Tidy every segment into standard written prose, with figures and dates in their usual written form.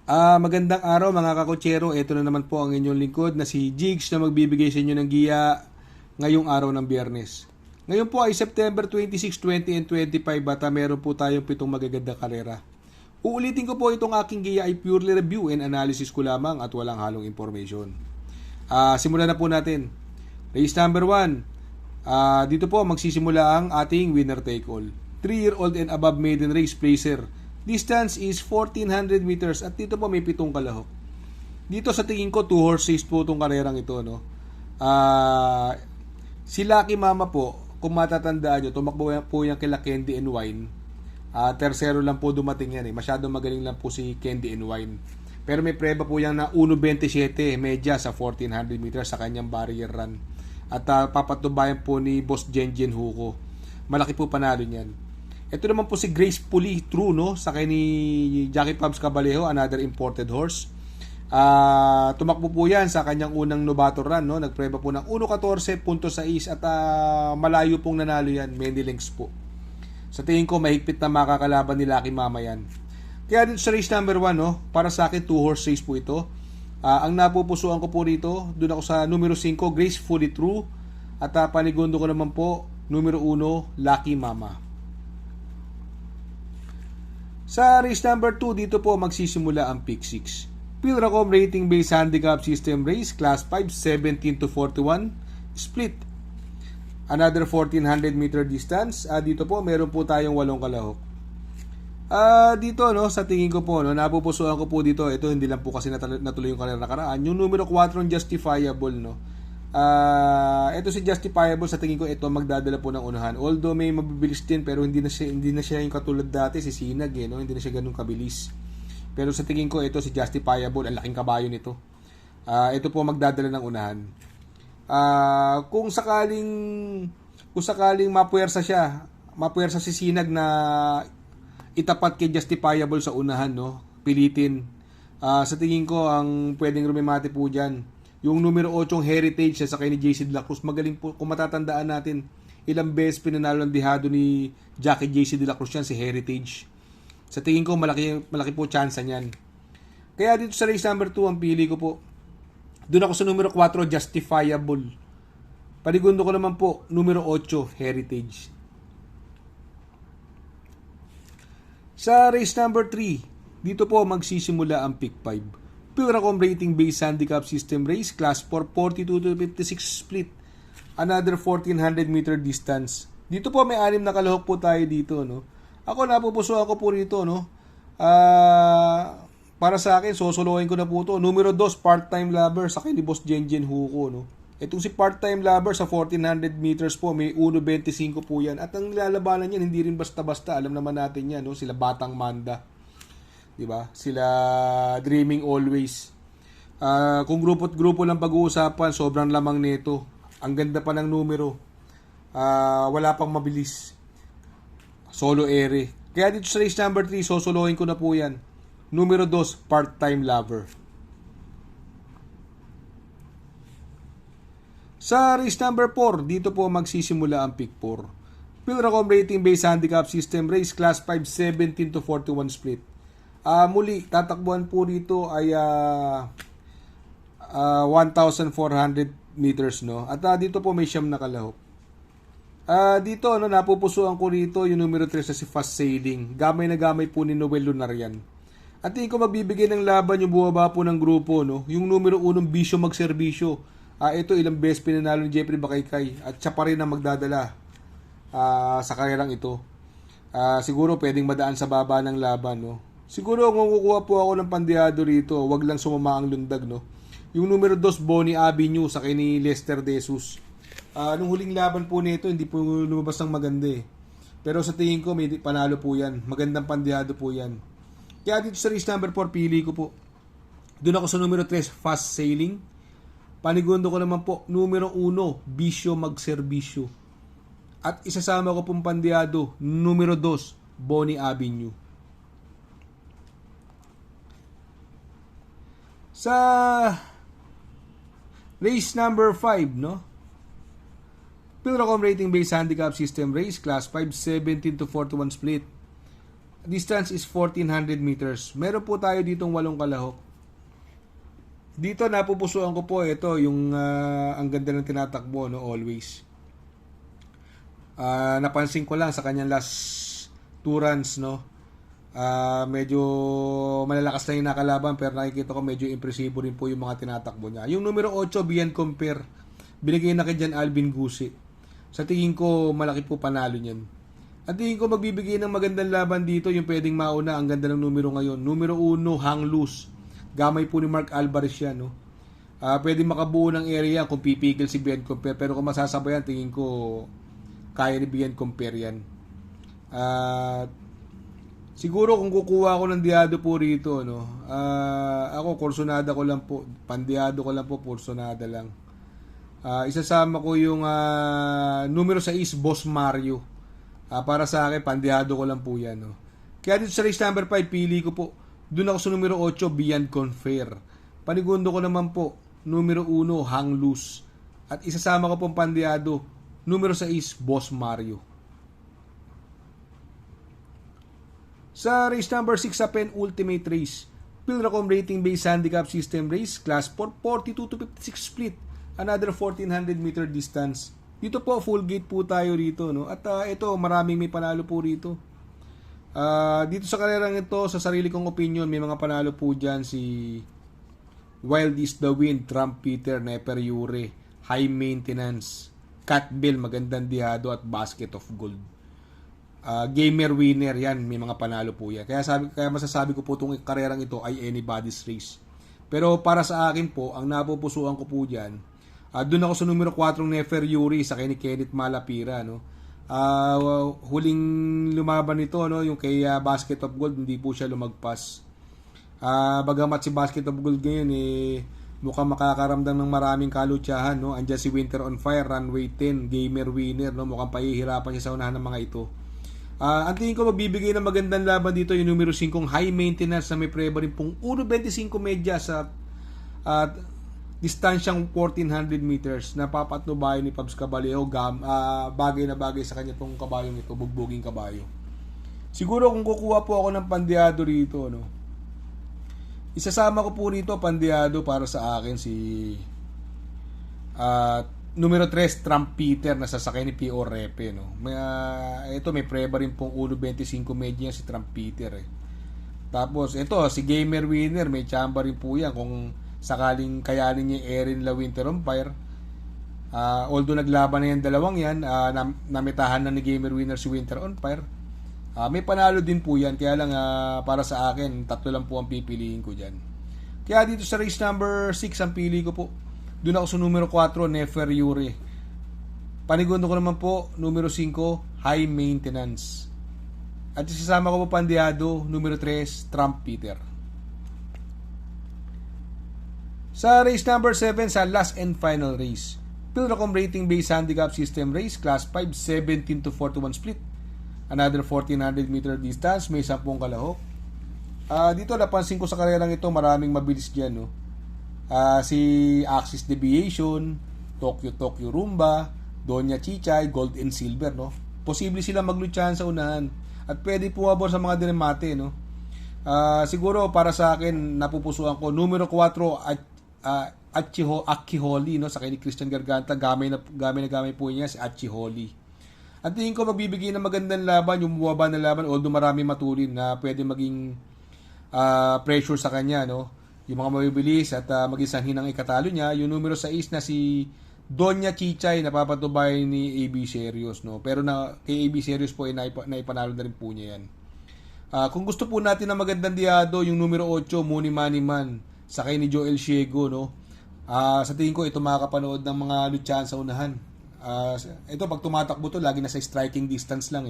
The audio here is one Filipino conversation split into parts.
Magandang araw mga kakotsero. Ito na naman po ang inyong lingkod na si Jigs na magbibigay sa inyo ng giya ngayong araw ng Biyernes. Ngayon po ay September 26, 20 and 25 at meron po tayong 7 magagandang karera. Uulitin ko po itong aking giya ay purely review and analysis ko lamang at walang halong information. Simulan na po natin. Race number 1. Dito po magsisimula ang ating winner take all. 3-year-old and above maiden race placer. Distance is 1400 meters at dito po may 7 kalahok. Dito sa tingin ko 2 horse race po itong karerang ito, no. Si Lucky Mama po, kung matatandaan nyo, tumakbo po yan kila Candy and Wine. Tersero lang po dumating yan eh. Masyadong magaling lang po si Candy and Wine. Pero may preba po yan na 1.27 medya sa 1400 meters sa kanyang barrier run. At papatubayan po ni Boss Jenjen Huko. Malaki po panalo niyan. Ito naman po si Gracefully True, no? Sa kay ni Jackie Pabs Cabalejo, another imported horse. Tumakbo po yan sa kanyang unang novator run, no? Nagpreba po ng 1.14.6 at malayo pong nanalo yan, many lengths po. Sa tingin ko, mahigpit na makakalaban ni Lucky Mama yan. Kaya dito sa race number 1, no? Para sa akin, 2 horse race po ito. Ang napupusuan ko po rito, doon ako sa numero 5, Gracefully True. At panigundo ko naman po, numero 1, Lucky Mama. Sa race number 2, dito po magsisimula ang pick 6. Pilracom rating based handicap system race, class 5, 17-41, split. Another 1400 meter distance. Dito po, meron po tayong 8 kalahok. Dito, no, sa tingin ko po, no, napupusuan ko po dito, ito hindi lang po kasi natuloy yung karera nakaraan. Yung numero 4, justifiable, no. Ito si Justifiable, sa tingin ko ito magdadala po ng unahan. Although may mabibilis din pero hindi na siya yung katulad dati si Sinag, no? Hindi na siya ganun kabilis. Pero sa tingin ko ito si Justifiable, ang laking kabayo nito. Ito po magdadala ng unahan. Kung sakaling mapuwersa si Sinag na itapat kay Justifiable sa unahan, no? Pilitin. Sa tingin ko ang pwedeng rumimati po diyan yung numero 8 Heritage sa kay ni JC De La Cruz. Magaling po, kung matatandaan natin, ilang beses pinanalo ng dihado ni Jackie JC De La Cruz yan, si Heritage. Sa tingin ko, malaki po chance niyan. Kaya dito sa race number 2, ang pili ko po, doon ako sa numero 4, Justifiable. Panigundo ko naman po, numero 8, Heritage. Sa race number 3, dito po magsisimula ang pick 5. Pilracom rating based handicap system race, class 4, 42-56 split. Another 1400 meter distance. Dito po may 6 na kalahok po tayo dito, no. Ako napupusuan ko po rito, no. Para sa akin, sosolohin ko na po to. Numero 2, part-time lover sa kay ni Boss Jenjen Huko, no. Itong si part-time lover sa 1400 meters po, may 1.25 po yan. At ang nilalabanan niyan, hindi rin basta-basta. Alam naman natin yan, no. Sila Batang Manda. Diba? Sila Dreaming Always. Kung grupo lang pag-uusapan, sobrang lamang nito. Ang ganda pa ng numero. Wala pang mabilis. Solo ere. Kaya dito sa race number 3, sosolohin ko na po yan. Numero 2, part-time lover. Sa race number 4, dito po magsisimula ang pick 4. Pilracom rating based handicap system race, class 5, 17-41 split. Muli, tatakbuhan po dito ay 1,400 meters, no? At dito po may 9 na kalahok. Dito, no, napupusuan ko rito yung numero 3 sa si Fast Sailing. Gamay na gamay po ni Noel Lunarian. At tingin ko magbibigay ng laban yung bumaba po ng grupo, no? Yung numero 1, Bisyo Magserbisyo. Ito ilang beses pinanalo ni Jeffrey Bakaykay at siya pa rin ang magdadala sa karerang ito. Siguro pwedeng madaan sa baba ng laban, no? Siguro kung kukuha po ako ng pandihado rito, wag lang sumama ang lundag, no? Yung numero 2, Bonnie Avenue sa kay ni Lester De Jesus. Nung huling laban po nito, hindi po lumabas ng maganda eh. Pero sa tingin ko, may panalo po yan. Magandang pandihado po yan. Kaya dito sa race number 4, pili ko po. Doon ako sa numero 3, Fast Sailing. Panigundo ko naman po, numero 1, Bisyo Magserbisyo. At isasama ko pong pandihado, numero 2, Bonnie Avenue. Sa race number 5, no? Pilracom rating based handicap system race, class 5, 17-41 split. Distance is 1400 meters. Meron po tayo ditong 8 kalahok. Dito napupusuan ko po ito yung ang ganda ng tinatakbo, no, always. Napansin ko lang sa kanyang last 2 runs, no. Medyo malalakas na yung nakalaban, pero nakikita ko medyo impresibo rin po yung mga tinatakbo niya. Yung numero 8, Beyond Compare, binigay na kay Jan Alvin Gusi. Sa tingin ko malaki po panalo niyan. At tingin ko magbibigay ng magandang laban dito yung pwedeng mauna. Ang ganda ng numero ngayon. Numero 1, Hang Loose. Gamay po ni Mark Alvarez yan, no. Pwede makabuo ng area kung pipigil si Beyond Compare, pero kung masasabayan, tingin ko kaya ni Beyond Compare yan. Siguro kung kukuha ako ng Diado po rito, no. Ako Corsonada ko lang po, Pandiado ko lang po, Corsonada lang. Isasama ko yung numero 6, Boss Mario. Para sa akin, Pandiado ko lang po yan, no. Kaya dito sa race number 5, pili ko po. Doon ako sa numero 8, Beyond Compare. Panigundo ko naman po, numero 1, Hang Loose. At isasama ko pong Pandiado, numero 6, Boss Mario. Sa race number 6 sa penultimate race, Pilracom Rating Based Handicap System Race, Class 4, 42 to 56 split, another 1400 meter distance. Dito po, full gate po tayo rito, no? At ito, maraming may panalo po rito. Dito sa karerang ito, sa sarili kong opinion, may mga panalo po dyan si Wild is the Wind, Trump Peter, Neper Yure, High Maintenance, Cat Bill, Magandang Diado, at Basket of Gold. Gamer Winner, yan, may mga panalo po yan. Kaya masasabi ko po itong karerang ito ay anybody's race. Pero para sa akin po, ang napupusuan ko po dyan, doon ako sa numero 4 Nefer Yuri sa kay ni Kenneth Malapira, no. Huling lumaban nito, no, yung kay Basket of Gold, hindi po siya lumagpas. Bagamat si Basket of Gold ngayon mukhang makakaramdam ng maraming kalutsahan, no. Andiyan si Winter on Fire, Runway 10, Gamer Winner, no. Mukhang pahihirapan siya sa unahan ng mga ito. Ang tingin ko magbibigay ng magandang laban dito yung numero 5 High Maintenance na may preba rin pong 1.25 medya sa distansyang 1400 meters. Napapatnubayan ni Pabs Caballero, bagay na bagay sa kanya tong kabayong ito, bugbuging kabayo. Siguro kung kukuha po ako ng Pandiado rito, no, isasama ko po rito Pandiado para sa akin si numero 3 Trump Peter na sasakay ni P.O. Repe, no. Ito may preba rin pong 1.25 medya si Trump Peter, Tapos ito si Gamer Winner, may chamba rin po yan kung sakaling kayanin niya Erin La Winter on Fire. Although naglaban na yan dalawang yan, namitahan na ni Gamer Winner si Winter on Fire. May panalo din po yan, kaya lang para sa akin, 3 lang po ang pipiliin ko dyan. Kaya dito sa race number 6 ang pili ko po, doon ako sa numero 4 Nefer Yuri. Panigundo ko naman po numero 5 High Maintenance. At isasama ko po Pandiado, numero 3 Trump Peter. Sa race number 7 sa last and final race, Pilracom Rating Based Handicap System Race, Class 5, 17 to 41 split. Another 1400 meter distance, may 10 kalahok. Dito napansin ko sa karerang ito, maraming mabilis dyan, no. Si Axis Deviation, Tokyo Rumba, Doña Chichay, Gold and Silver, no. Posible sila maglutsahan sa unahan at pwede pumabor sa mga dinemate, no. Siguro para sa akin napupusuan ko numero 4 Achiholi, no, sa kay ni Christian Garganta, gamay na po niya si Achiholi. At tingin ko magbibigay ng magandang laban, yung buwaba na laban, although marami matulin na pwede maging pressure sa kanya, no. Yung mga mabibilis at maging sanhin ng ikatalo niya, yung numero 6 na si Doña Chichay, napapatubay ni AB Serious, no. Pero kay AB Serious po naipanalo na rin po niya yan. Kung gusto po natin ng magandang diado, yung numero 8 Muni Money Man sa kay ni Joel Ciego, no. Sa tingin ko ito makakapanood ng mga lutsahan sa unahan. Ito pag tumatakbo to lagi nasa striking distance lang,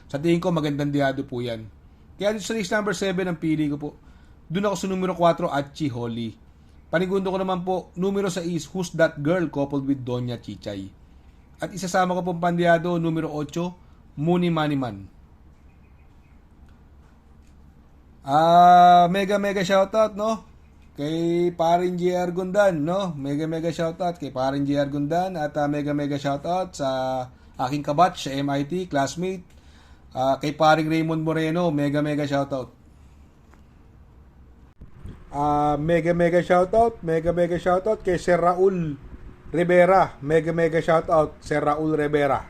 Sa tingin ko magandang diado po yan. Kaya dito sa race number 7 ang pili ko po, doon ako sa numero 4 Achiholi. Panigundo ko naman po numero 6 Who's That Girl coupled with Doña Chichay. At isasama ko pong Pandiado numero 8 Muni Money Man. Mega shoutout, no, kay Paring JR Gundan, no. Mega shoutout kay Paring JR Gundan at mega shoutout sa aking kabatch sa MIT, classmate, Kay paring Raymond Moreno, mega mega shoutout. Mega mega shoutout kay Sir Raul Rivera. Mega mega shoutout Sir Raul Rivera.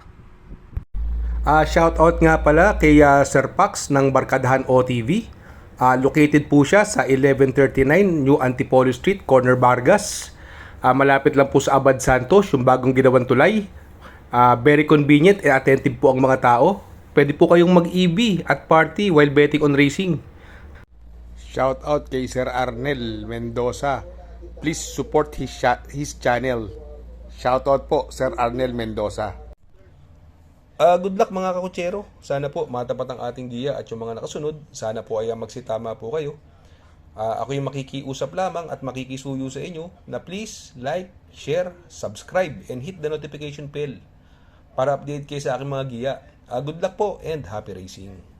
Shoutout nga pala kay Sir Pax ng Barkadahan OTV. Located po siya sa 1139 New Antipolo Street, Corner Vargas. Malapit lang po sa Abad Santos, yung bagong ginawang tulay. Very convenient and attentive po ang mga tao. Pwede po kayong mag-EB at party while betting on racing. Shout out kay Sir Arnel Mendoza. Please support his channel. Shout out po Sir Arnel Mendoza. Good luck mga kakutsero. Sana po matapat ang ating giya at yung mga nakasunod. Sana po ay magsitama po kayo. Ako yung makikiusap lamang at makikisuyo sa inyo na please like, share, subscribe, and hit the notification bell para update kayo sa aking mga giya. Good luck po and happy racing!